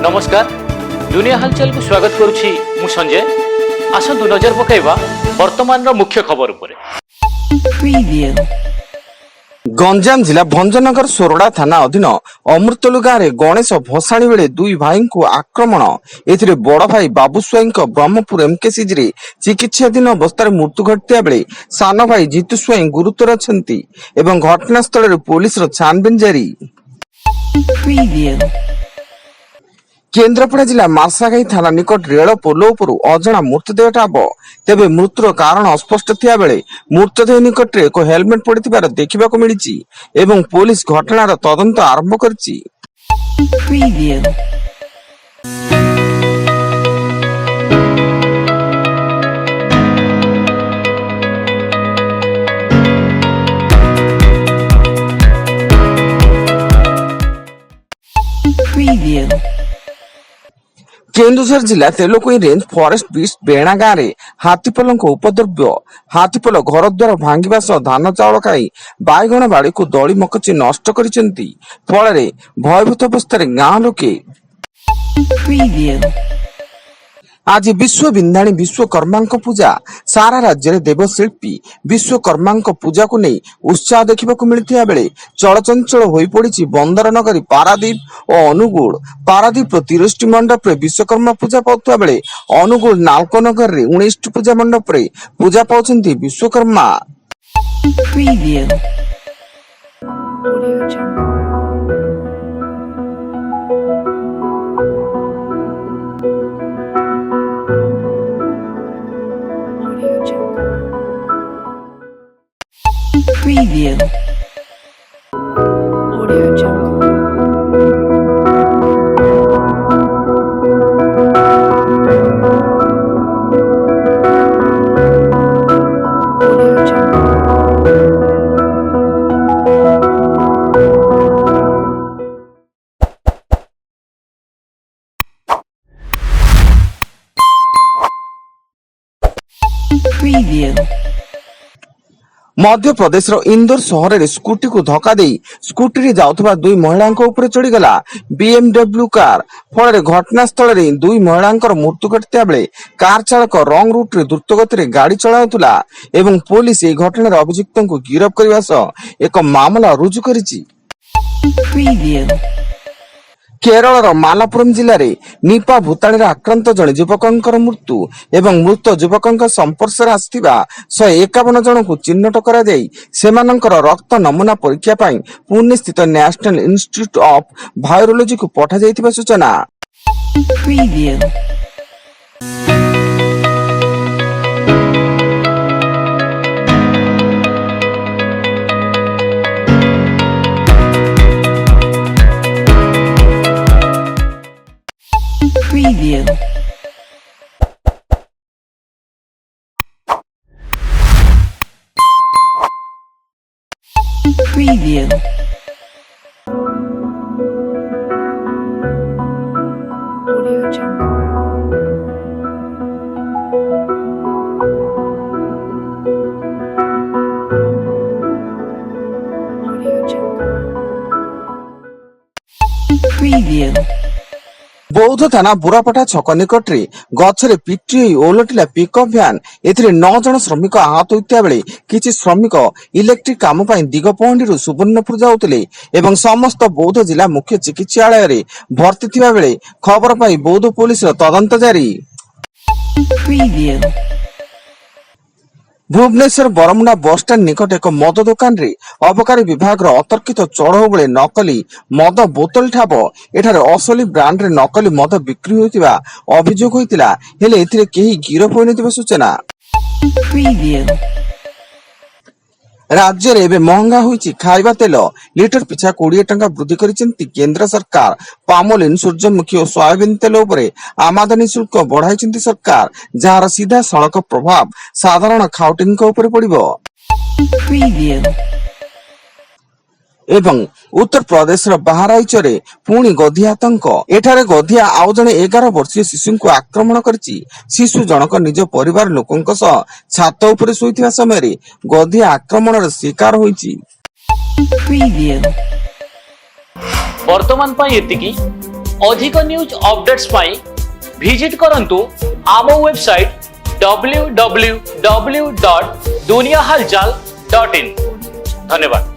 नमस्कार दुनिया हलचल को स्वागत करुछि मु संजय। आसतु नजर पकाइबा वर्तमान मुख्य खबर उपरे। गंजाम जिला भंजनगर सोरडा थाना अधीन अमृतलु गाँव में गणेश भसाणी बेले दुई भाई को आक्रमण। एथिरे बड़ भाई बाबुस्वाई ब्रह्मपुर एमकेसीज रे चिकित्साधीन अवस्था मृत्यु घटिया बेले सान भाई जीतू स्वाई गुरुतर अछंती एवं घटनास्थल रे पुलिस रो छानबीन जारी। केन्द्रापड़ा जिला मार्साघाई थाना निकट रेल पोल उपर अजना मृतदेह ठाब। तेबे मृत्युर कारण अस्पष्ट थिया बेले मृतदेह निकट रे एक हेलमेट पड़िथिबार देखिबाकू मिलिछि एवं पुलिस घटनार तदंत आरंभ करछि। केन्दुझर जिला तेलुकुई रेंज फॉरेस्ट बीच बेणा गाँव में हाथीपल उपद्रव्य। हाथीपल घर द्वार भांगा सह धान चाउल खाई बाइगण बाड़ी को दली मकची नष्ट करिसेंती। फल भयभीत अवस्था गाँव लोके। आज विश्व विंधाणी विश्वकर्मा पूजा। सारा राज्य में देवशिल्पी विश्वकर्मा पूजा को नहीं उत्साह देखा मिलता बेले चलचंचल हो पड़ी बंदर नगरी पारादीप और अनुगुल। पारादीप 30 मंडप रे विश्वकर्मा पूजा पाउता बेले अनुगुल नालकोनगर रे 19 पूजा मंडप रे पूजा पाउछंती Vishwakarma. Preview. Audio Jungle. Audio Jungle. Preview. Madhya Pradesh Indore सहर में स्कूटी को धक्का दे स्कूटी जाउथबा दुई महिला ऊपर चढ़ीगला बीएमडब्ल्यू कार। फल घटनास्थल में दुई महिला मृत्यु घटिया बेले कार चालक रंग रूट रे द्रुत गति गाड़ी चलाउथुला एवं पुलिस ए घटनार अभियुक्त को गिरफ करने सह एक मामला रुजु करिछि। केरल मालापुरम जिले में निपा भूताणी आक्रांत जड़े युवक मृत्यु एवं मृत युवक संपर्श आसथिबा 151 जन को चिन्हट कर रक्त नमूना परीक्षा पुणे स्थित नेशनल इंस्टीट्यूट ऑफ वायरोलॉजी को पठा जाइथिबा सूचना। Preview. Preview. Audio Jungle. Audio Jungle. Preview. बौद्ध थाना बुरापटा छक निकट रे गछरे पिटी ओलटिला पिकअप भ्यान। एथिरे 9 जन श्रमिक आहत होइता बेले किछि श्रमिक इलेक्ट्रिक काम पई दिगपहंडी सुवर्णपुर जाउतले एवं समस्त बौद्ध जिला मुख्य चिकित्सालय रे भर्ती थिबा बेले खबर पाई बौद्ध पुलिस रो तदंत जारी। भुवनेश्वर बरमुंडा बस स्टैंड निकट एक मद दुकान रे अबकारी विभाग अतर्कित चढ़ऊ बेले नकली मद बोतल ठाब। एठारे असली ब्रांड रे नकली मद बिक्री होइतिबा अभियोग होइतिला हेले एथिरे केही गिरफ होइनथिबा सूचना। राज्य रे एबे महंगा होइछि खाइबा तेल। लिटर पिछा 20 टंका वृद्धि करिसेंती केंद्र सरकार। पामोलिन सूर्यमुखी और सोयाबीन तेल उपरे आमदानी शुल्क बढ़ाइसेंती सरकार, जार सीधा सड़क प्रभाव साधारण खाउटिंग उपरे पड़िबो। एवं उत्तर प्रदेश बहराइच रे पुणी गधिया आतंक। एठारे गधिया आउ जणे 11 वर्षीय शिशु को आक्रमण करिछि। शिशु जनक निज परिवार लोकंक सह छात उपरे सोइथिबा समय गधिया आक्रमण शिकार होइछि। वर्तमान पाई एतिकी अधिक न्यूज अपडेट्स पाई विजिट करंतु आम वेबसाइट www.duniahalchal.in। धन्यवाद।